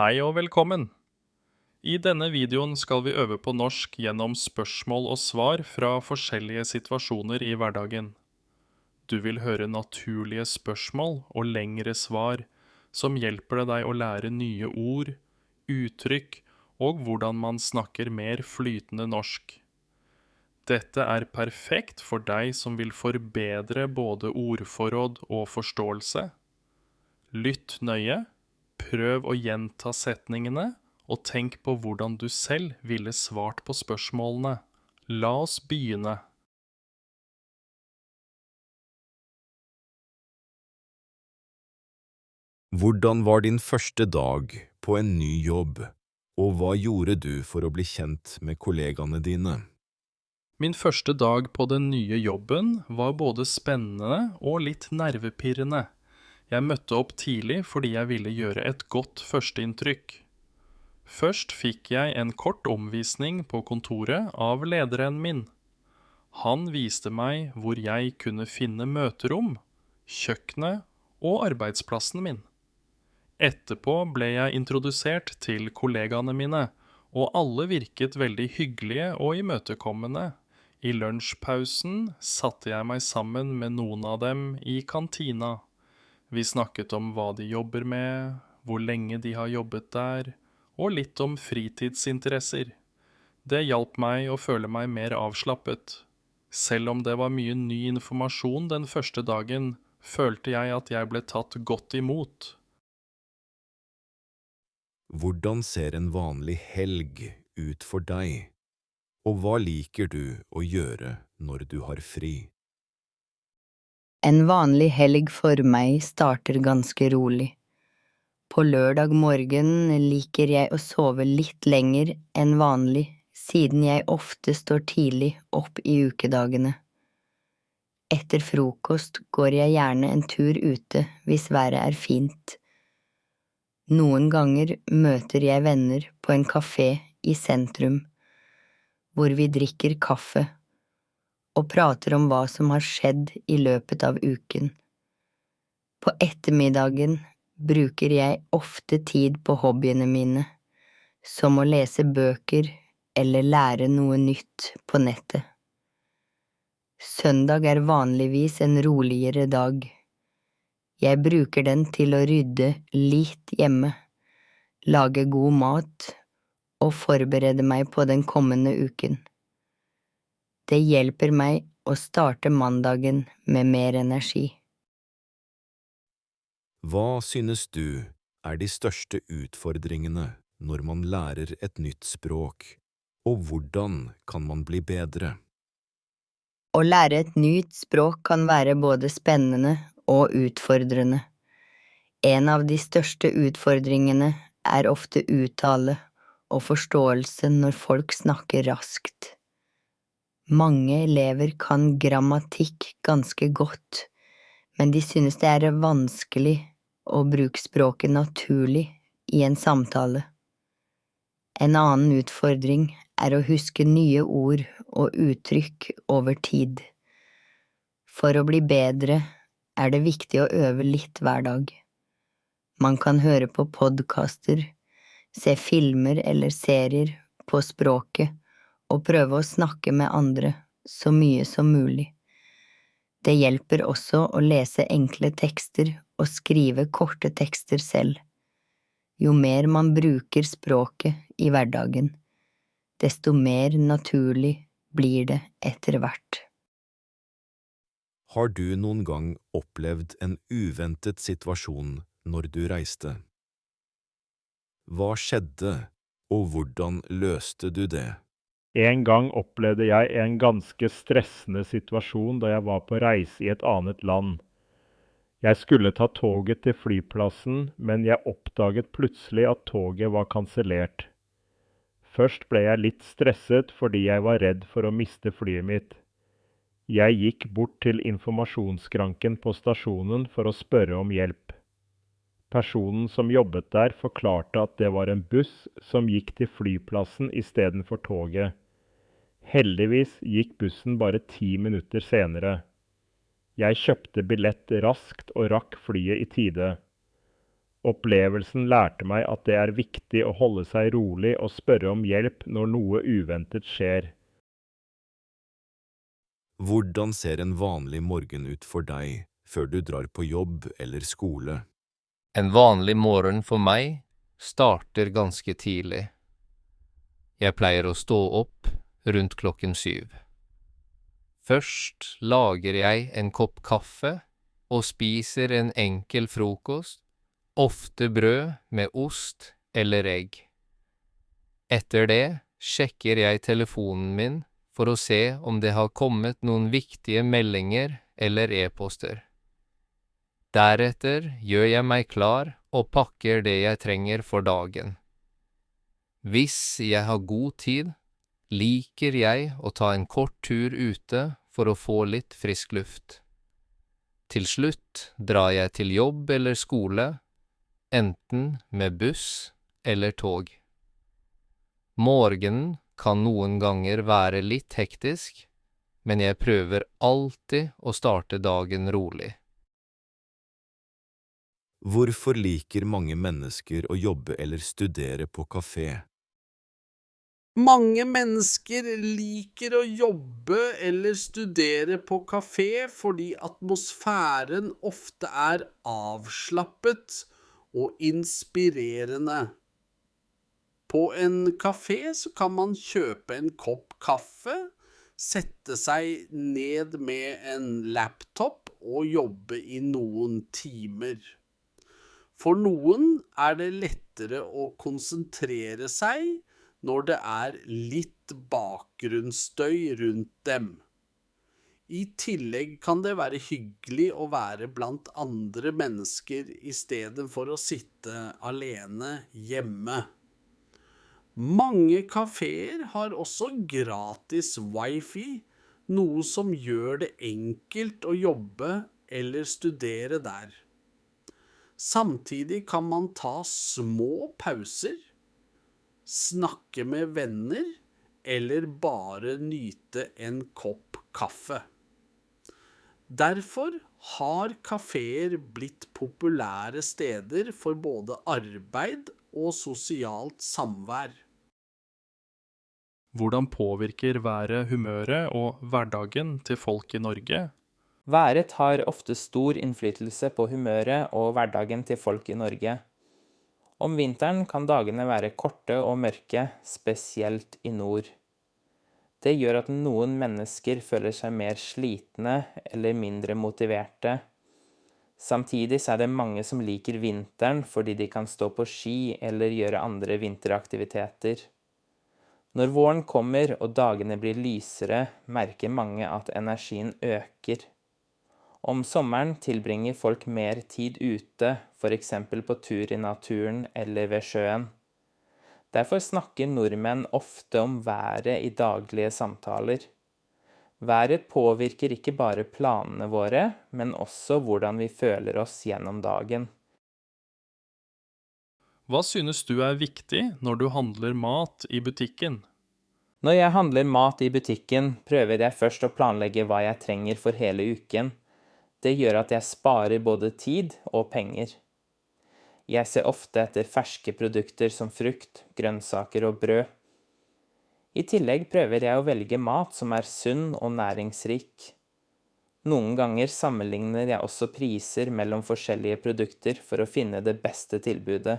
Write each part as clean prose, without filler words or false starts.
Hei og velkommen! I denne videoen skal vi øve på norsk gjennom spørsmål og svar fra forskjellige situasjoner i hverdagen. Du vil høre naturlige spørsmål og lengre svar som hjelper deg å lære nye ord, uttrykk og hvordan man snakker mer flytende norsk. Dette er perfekt for deg som vil forbedre både ordforråd og forståelse. Lytt nøye, prøv å gjenta setningene, og tenk på hvordan du selv ville svart på spørsmålene. La oss begynne. Hvordan var din første dag på en ny jobb, og hva gjorde du for å bli kjent med kollegaene dine? Min første dag på den nye jobben var både spennende og litt nervepirrende. Jeg møtte opp tidlig fordi jeg ville gjøre et godt førsteinntrykk. Først fikk jeg en kort omvisning på kontoret av lederen min. Han viste meg hvor jeg kunne finne møterom, kjøkkenet og arbeidsplassen min. Etterpå ble jeg introdusert til kollegaene mine, og alle virket veldig hyggelige og imøtekommende. I lunsjpausen satte jeg meg sammen med noen av dem i kantina. Vi snakket om hva de jobber med, hvor lenge de har jobbet der, og litt om fritidsinteresser. Det hjalp meg å føle meg mer avslappet. Selv om det var mye ny informasjon den første dagen, følte jeg at jeg ble tatt godt imot. Hvordan ser en vanlig helg ut for deg, og hva liker du å gjøre når du har fri? En vanlig helg for meg starter ganske rolig. På lørdag morgen liker jeg å sove litt lenger enn vanlig, siden jeg ofte står tidlig opp i ukedagene. Etter frokost går jeg gjerne en tur ute hvis været er fint. Noen ganger møter jeg venner på en kafé i sentrum, hvor vi drikker kaffe og prater om hva som har skjedd i løpet av uken. På ettermiddagen bruker jeg ofte tid på hobbyene mine, som å lese bøker eller lære noe nytt på nettet. Søndag er vanligvis en roligere dag. Jeg bruker den til å rydde litt hjemme, lage god mat og forberede meg på den kommende uken. Det hjelper meg å starte mandagen med mer energi. Hva synes du er de største utfordringene når man lærer et nytt språk, og hvordan kan man bli bedre? Å lære et nytt språk kan være både spennende og utfordrende. En av de største utfordringene er ofte uttale og forståelse når folk snakker raskt. Mange elever kan grammatikk ganske godt, men de synes det er vanskelig å bruke språket naturlig i en samtale. En annen utfordring er å huske nye ord og uttrykk over tid. For å bli bedre er det viktig å øve litt hver dag. Man kan høre på podcaster, se filmer eller serier på språket og prøve å snakke med andre så mye som mulig. Det hjelper også å lese enkle tekster og skrive korte tekster selv. Jo mer man bruker språket i hverdagen, desto mer naturlig blir det etter hvert. Har du noen gang opplevd en uventet situasjon når du reiste? Hva skjedde, og hvordan løste du det? En gang opplevde jeg en ganske stressende situasjon da jeg var på reise i et annet land. Jeg skulle ta toget til flyplassen, men jeg oppdaget plutselig at toget var kansellert. Først ble jeg litt stresset fordi jeg var redd for å miste flyet mitt. Jeg gikk bort til informasjonsskranken på stasjonen for å spørre om hjelp. Personen som jobbet der forklarte at det var en buss som gikk til flyplassen i stedet for toget. Heldigvis gikk bussen bare 10 minutter senere. Jeg kjøpte billett raskt og rakk flyet i tide. Opplevelsen lærte meg at det er viktig å holde seg rolig og spørre om hjelp når noe uventet skjer. Hvordan ser en vanlig morgen ut for deg før du drar på jobb eller skole? En vanlig morgen for meg starter ganske tidlig. Jeg pleier å stå opp rundt klokken 7. Først lager jeg en kopp kaffe og spiser en enkel frokost, ofte brød med ost eller egg. Etter det sjekker jeg telefonen min for å se om det har kommet noen viktige meldinger eller e-poster. Deretter gjør jeg meg klar og pakker det jeg trenger for dagen. Hvis jeg har god tid, liker jeg å ta en kort tur ute for å få litt frisk luft. Til slutt drar jeg til jobb eller skole, enten med buss eller tog. Morgenen kan noen ganger være litt hektisk, men jeg prøver alltid å starte dagen rolig. Hvorfor liker mange mennesker å jobbe eller studere på kafé? Mange mennesker liker å jobbe eller studere på kafé fordi atmosfæren ofte er avslappet og inspirerende. På en kafé så kan man kjøpe en kopp kaffe, sette seg ned med en laptop og jobbe i noen timer. For noen er det lettere å konsentrere seg når det er litt bakgrunnsstøy rundt dem. I tillegg kan det være hyggelig å være blant andre mennesker i stedet for å sitte alene hjemme. Mange kaféer har også gratis wifi, noe som gjør det enkelt å jobbe eller studere der. Samtidig kan man ta små pauser, snakke med venner eller bare nyte en kopp kaffe. Derfor har kaféer blitt populære steder for både arbeid og sosialt samvær. Hvordan påvirker været humøret og hverdagen til folk i Norge? Været har ofte stor innflytelse på humøret og hverdagen til folk i Norge. Om vinteren kan dagene være korte og mørke, spesielt i nord. Det gjør at noen mennesker føler seg mer slitne eller mindre motiverte. Samtidig er det mange som liker vinteren fordi de kan stå på ski eller gjøre andre vinteraktiviteter. Når våren kommer og dagene blir lysere, merker mange at energien øker. Om sommeren tilbringer folk mer tid ute, for eksempel på tur i naturen eller ved sjøen. Derfor snakker nordmenn ofte om været i daglige samtaler. Været påvirker ikke bare planene våre, men også hvordan vi føler oss gjennom dagen. Hva synes du er viktig når du handler mat i butikken? Når jeg handler mat i butikken, prøver jeg først å planlegge hva jeg trenger for hele uken. Det gjør at jeg sparer både tid og penger. Jeg ser ofte etter ferske produkter som frukt, grønnsaker og brød. I tillegg prøver jeg å velge mat som er sunn og næringsrik. Noen ganger sammenligner jeg også priser mellom forskjellige produkter for å finne det beste tilbudet.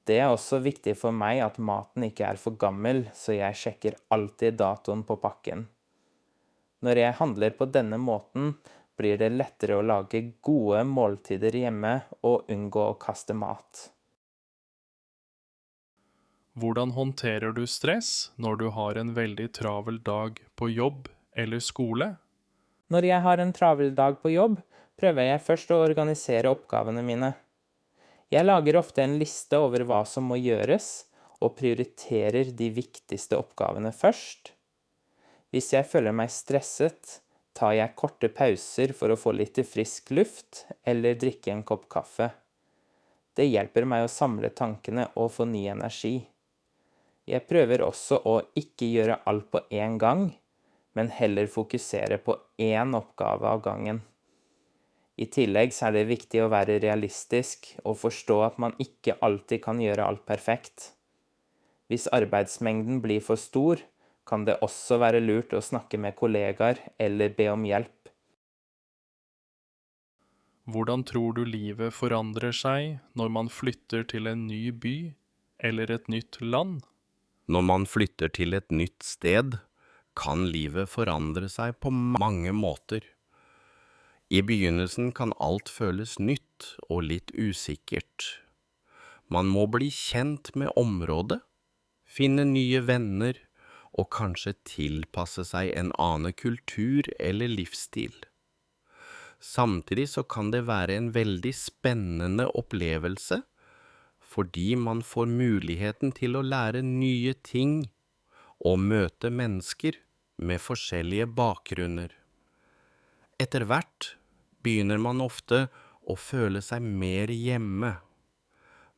Det er også viktig for meg at maten ikke er for gammel, så jeg sjekker alltid datoen på pakken. Når jeg handler på denne måten, blir det lettere å lage gode måltider hjemme og unngå å kaste mat. Hvordan håndterer du stress når du har en veldig travel dag på jobb eller skole? Når jeg har en travel dag på jobb, prøver jeg først å organisere oppgavene mine. Jeg lager ofte en liste over hva som må gjøres, og prioriterer de viktigste oppgavene først. Hvis jeg føler meg stresset, tar jeg korte pauser for å få litt frisk luft, eller drikke en kopp kaffe. Det hjelper meg å samle tankene og få ny energi. Jeg prøver også å ikke gjøre alt på en gang, men heller fokusere på én oppgave av gangen. I tillegg så er det viktig å være realistisk og forstå at man ikke alltid kan gjøre alt perfekt. Hvis arbeidsmengden blir for stor, kan det også være lurt å snakke med kollegaer eller be om hjelp. Hvordan tror du livet forandrer seg når man flytter til en ny by eller et nytt land? Når man flytter til et nytt sted, kan livet forandre seg på mange måter. I begynnelsen kan alt føles nytt og litt usikkert. Man må bli kjent med området, finne nye venner og kanskje tilpasse seg en annen kultur eller livsstil. Samtidig så kan det være en veldig spennende opplevelse, fordi man får muligheten til å lære nye ting og møte mennesker med forskjellige bakgrunner. Etter hvert begynner man ofte å føle seg mer hjemme.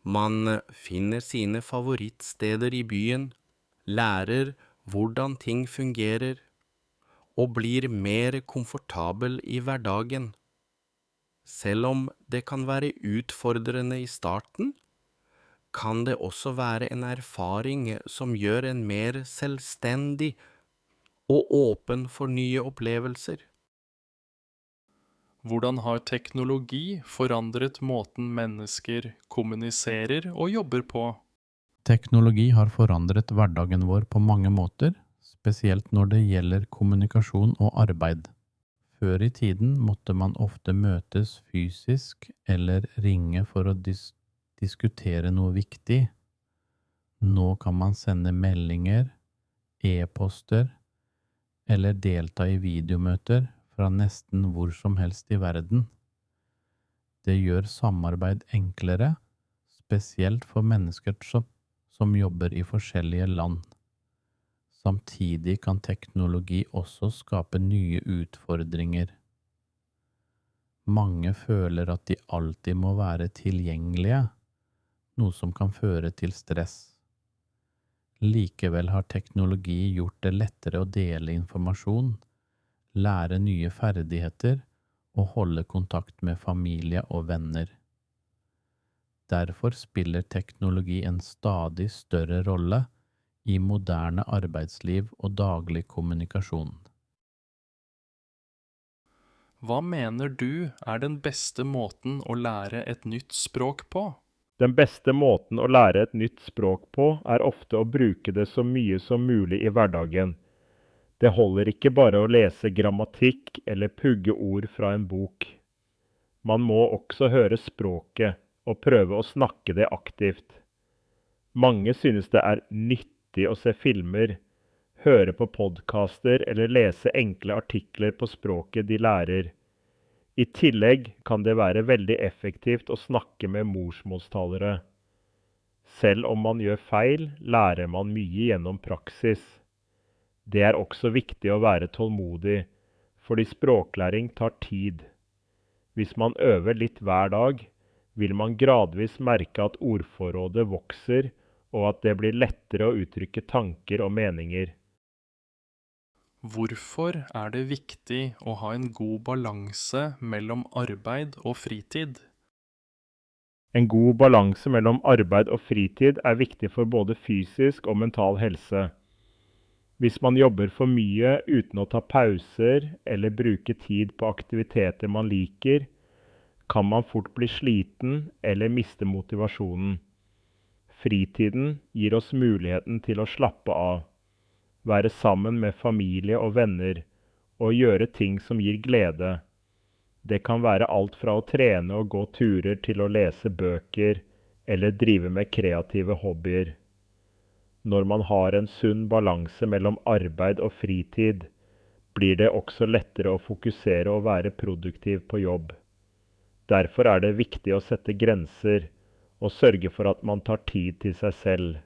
Man finner sine favorittsteder i byen, lærer hvordan ting fungerer, og blir mer komfortabel i hverdagen. Selv om det kan være utfordrende i starten, kan det også være en erfaring som gjør en mer selvstendig og åpen for nye opplevelser. Hvordan har teknologi forandret måten mennesker kommuniserer og jobber på? Teknologi har forandret hverdagen vår på mange måter, spesielt når det gjelder kommunikasjon og arbeid. Før i tiden måtte man ofte møtes fysisk eller ringe for å diskutere noe viktig. Nå kan man sende meldinger, e-poster eller delta i videomøter fra nesten hvor som helst i verden. Det gjør samarbeid enklere, spesielt for mennesker som jobber i forskjellige land. Samtidig kan teknologi også skape nye utfordringer. Mange føler at de alltid må være tilgjengelige, noe som kan føre til stress. Likevel har teknologi gjort det lettere å dele informasjon, lære nye ferdigheter og holde kontakt med familie og venner. Derfor spiller teknologi en stadig større rolle i moderne arbeidsliv og daglig kommunikasjon. Hva mener du er den beste måten å lære et nytt språk på? Den beste måten å lære et nytt språk på er ofte å bruke det så mye som mulig i hverdagen. Det holder ikke bare å lese grammatikk eller pugge ord fra en bok. Man må også høre språket og prøve å snakke det aktivt. Mange synes det er nyttig å se filmer, høre på podcaster eller lese enkle artikler på språket de lærer. I tillegg kan det være veldig effektivt å snakke med morsmålstalere. Selv om man gjør feil, lærer man mye gjennom praksis. Det er også viktig å være tålmodig, fordi språklæring tar tid. Hvis man øver litt hver dag, vil man gradvis merke at ordforrådet vokser, og at det blir lettere å uttrykke tanker og meninger. Hvorfor er det viktig å ha en god balanse mellom arbeid og fritid? En god balanse mellom arbeid og fritid er viktig for både fysisk og mental helse. Hvis man jobber for mye uten å ta pauser eller bruke tid på aktiviteter man liker, kan man fort bli sliten eller miste motivasjonen. Fritiden gir oss muligheten til å slappe av, være sammen med familie og venner, og gjøre ting som gir glede. Det kan være alt fra å trene og gå turer til å lese bøker, eller drive med kreative hobbyer. Når man har en sunn balanse mellom arbeid og fritid, blir det også lettere å fokusere og være produktiv på jobb. Derfor er det viktig å sette grenser, og sørge for at man tar tid til seg selv.